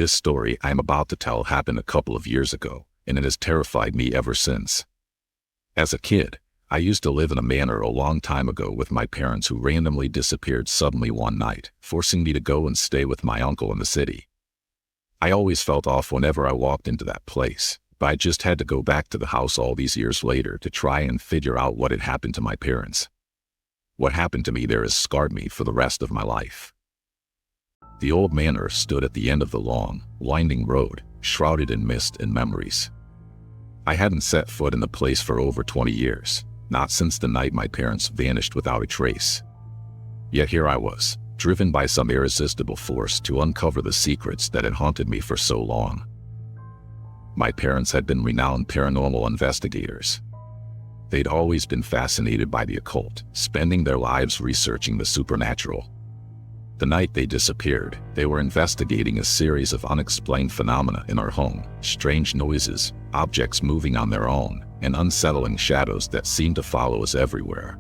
This story I am about to tell happened a couple of years ago, and it has terrified me ever since. As a kid, I used to live in a manor a long time ago with my parents who randomly disappeared suddenly one night, forcing me to go and stay with my uncle in the city. I always felt off whenever I walked into that place, but I just had to go back to the house all these years later to try and figure out what had happened to my parents. What happened to me there has scarred me for the rest of my life. The Old Manor stood at the end of the long, winding road, shrouded in mist and memories. I hadn't set foot in the place for over 20 years, not since the night my parents vanished without a trace. Yet here I was, driven by some irresistible force to uncover the secrets that had haunted me for so long. My parents had been renowned paranormal investigators. They'd always been fascinated by the occult, spending their lives researching the supernatural. The night they disappeared, they were investigating a series of unexplained phenomena in our home, strange noises, objects moving on their own, and unsettling shadows that seemed to follow us everywhere.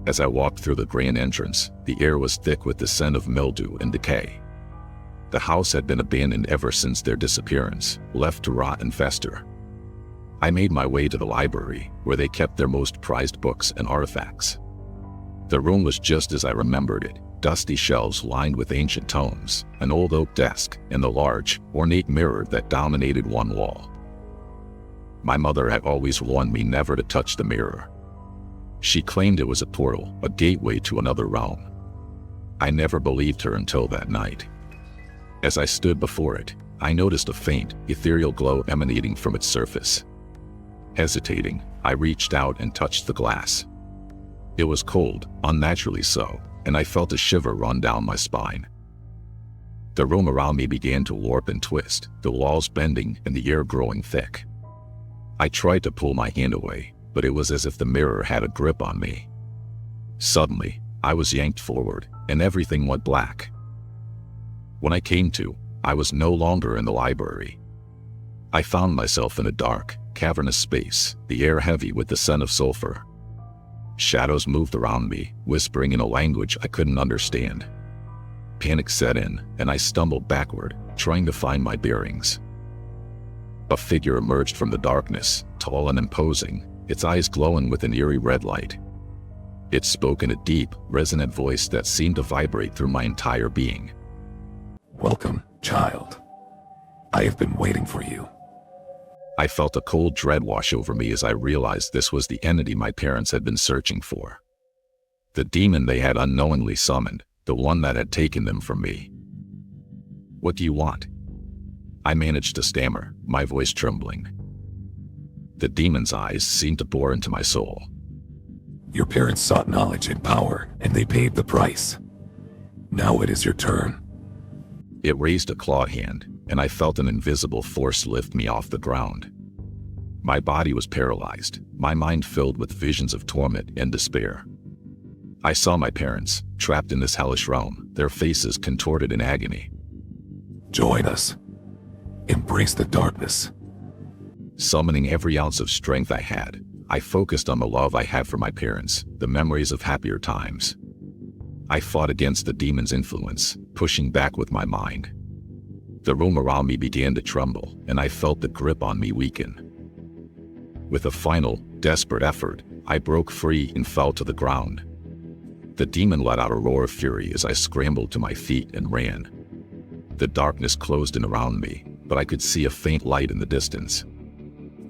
As I walked through the grand entrance, the air was thick with the scent of mildew and decay. The house had been abandoned ever since their disappearance, left to rot and fester. I made my way to the library, where they kept their most prized books and artifacts. The room was just as I remembered it, dusty shelves lined with ancient tomes, an old oak desk, and the large, ornate mirror that dominated one wall. My mother had always warned me never to touch the mirror. She claimed it was a portal, a gateway to another realm. I never believed her until that night. As I stood before it, I noticed a faint, ethereal glow emanating from its surface. Hesitating, I reached out and touched the glass. It was cold, unnaturally so, and I felt a shiver run down my spine. The room around me began to warp and twist, the walls bending and the air growing thick. I tried to pull my hand away, but it was as if the mirror had a grip on me. Suddenly, I was yanked forward, and everything went black. When I came to, I was no longer in the library. I found myself in a dark, cavernous space, the air heavy with the scent of sulfur. Shadows moved around me, whispering in a language I couldn't understand. Panic set in, and I stumbled backward, trying to find my bearings. A figure emerged from the darkness, tall and imposing, its eyes glowing with an eerie red light. It spoke in a deep, resonant voice that seemed to vibrate through my entire being. "Welcome, child. I have been waiting for you." I felt a cold dread wash over me as I realized this was the entity my parents had been searching for. The demon they had unknowingly summoned, the one that had taken them from me. "What do you want?" I managed to stammer, my voice trembling. The demon's eyes seemed to bore into my soul. "Your parents sought knowledge and power, and they paid the price. Now it is your turn." It raised a clawed hand, and I felt an invisible force lift me off the ground. My body was paralyzed, my mind filled with visions of torment and despair. I saw my parents, trapped in this hellish realm, their faces contorted in agony. "Join us. Embrace the darkness." Summoning every ounce of strength I had, I focused on the love I had for my parents, the memories of happier times. I fought against the demon's influence, pushing back with my mind. The room around me began to tremble, and I felt the grip on me weaken. With a final, desperate effort, I broke free and fell to the ground. The demon let out a roar of fury as I scrambled to my feet and ran. The darkness closed in around me, but I could see a faint light in the distance.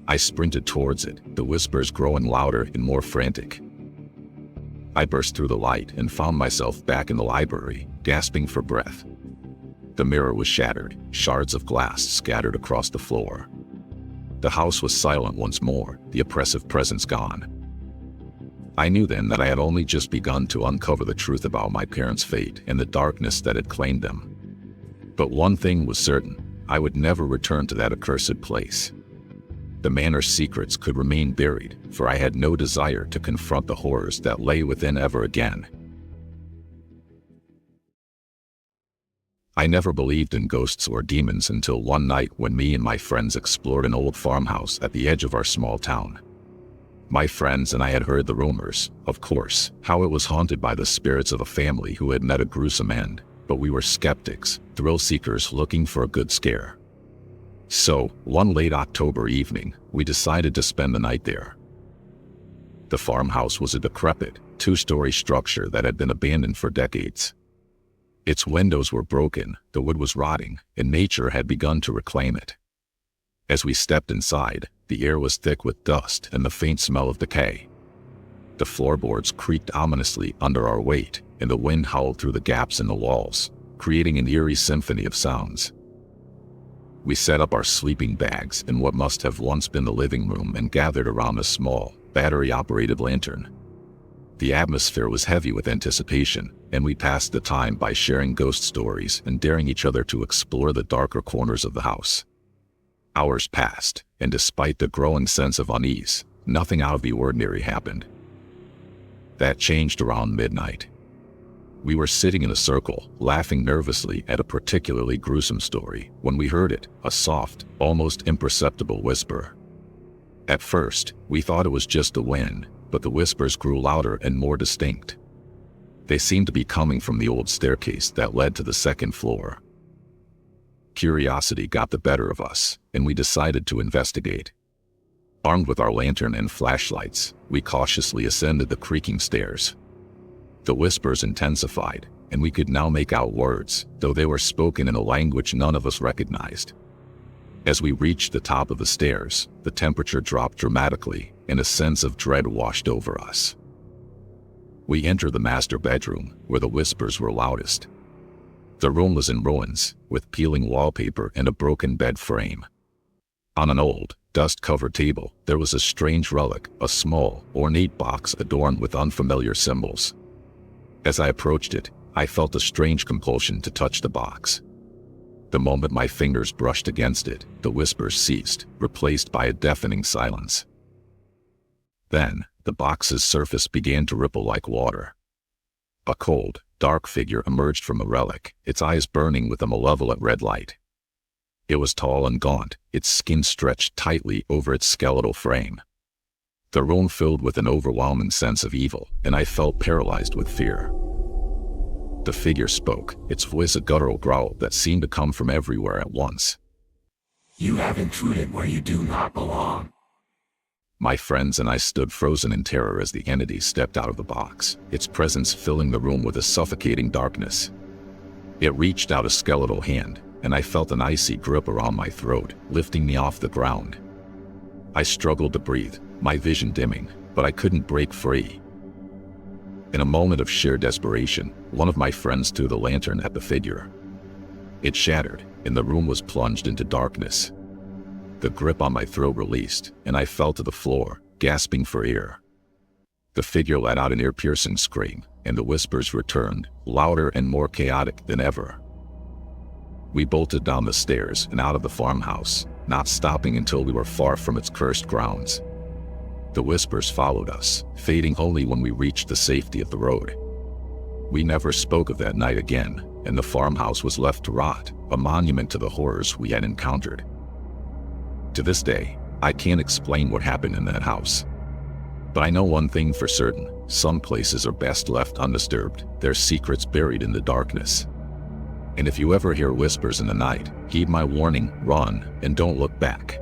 I sprinted towards it, the whispers growing louder and more frantic. I burst through the light and found myself back in the library, gasping for breath. The mirror was shattered, shards of glass scattered across the floor. The house was silent once more, the oppressive presence gone. I knew then that I had only just begun to uncover the truth about my parents' fate and the darkness that had claimed them. But one thing was certain, I would never return to that accursed place. The manor's secrets could remain buried, for I had no desire to confront the horrors that lay within ever again. I never believed in ghosts or demons until one night when me and my friends explored an old farmhouse at the edge of our small town. My friends and I had heard the rumors, of course, how it was haunted by the spirits of a family who had met a gruesome end, but we were skeptics, thrill seekers looking for a good scare. So, one late October evening, we decided to spend the night there. The farmhouse was a decrepit, two-story structure that had been abandoned for decades. Its windows were broken, the wood was rotting, and nature had begun to reclaim it. As we stepped inside, the air was thick with dust and the faint smell of decay. The floorboards creaked ominously under our weight, and the wind howled through the gaps in the walls, creating an eerie symphony of sounds. We set up our sleeping bags in what must have once been the living room and gathered around a small, battery-operated lantern. The atmosphere was heavy with anticipation, and we passed the time by sharing ghost stories and daring each other to explore the darker corners of the house. Hours passed, and despite the growing sense of unease, nothing out of the ordinary happened. That changed around midnight. We were sitting in a circle, laughing nervously at a particularly gruesome story, when we heard it, a soft, almost imperceptible whisper. At first, we thought it was just the wind, but the whispers grew louder and more distinct. They seemed to be coming from the old staircase that led to the second floor. Curiosity got the better of us, and we decided to investigate. Armed with our lantern and flashlights, we cautiously ascended the creaking stairs. The whispers intensified, and we could now make out words, though they were spoken in a language none of us recognized. As we reached the top of the stairs, the temperature dropped dramatically, and a sense of dread washed over us. We entered the master bedroom, where the whispers were loudest. The room was in ruins, with peeling wallpaper and a broken bed frame. On an old, dust-covered table, there was a strange relic, a small, ornate box adorned with unfamiliar symbols. As I approached it, I felt a strange compulsion to touch the box. The moment my fingers brushed against it, the whispers ceased, replaced by a deafening silence. Then, the box's surface began to ripple like water. A cold, dark figure emerged from the relic, its eyes burning with a malevolent red light. It was tall and gaunt, its skin stretched tightly over its skeletal frame. The room filled with an overwhelming sense of evil, and I felt paralyzed with fear. The figure spoke, its voice a guttural growl that seemed to come from everywhere at once. You have intruded where you do not belong. My friends and I stood frozen in terror as the entity stepped out of the box, its presence filling the room with a suffocating darkness. It reached out a skeletal hand, and I felt an icy grip around my throat, lifting me off the ground. I struggled to breathe, my vision dimming, but I couldn't break free. In a moment of sheer desperation, one of my friends threw the lantern at the figure. It shattered, and the room was plunged into darkness. The grip on my throat released, and I fell to the floor, gasping for air. The figure let out an ear-piercing scream, and the whispers returned, louder and more chaotic than ever. We bolted down the stairs and out of the farmhouse, not stopping until we were far from its cursed grounds. The whispers followed us, fading only when we reached the safety of the road. We never spoke of that night again, and the farmhouse was left to rot, a monument to the horrors we had encountered. To this day, I can't explain what happened in that house. But I know one thing for certain: some places are best left undisturbed, their secrets buried in the darkness. And if you ever hear whispers in the night, heed my warning, run, and don't look back.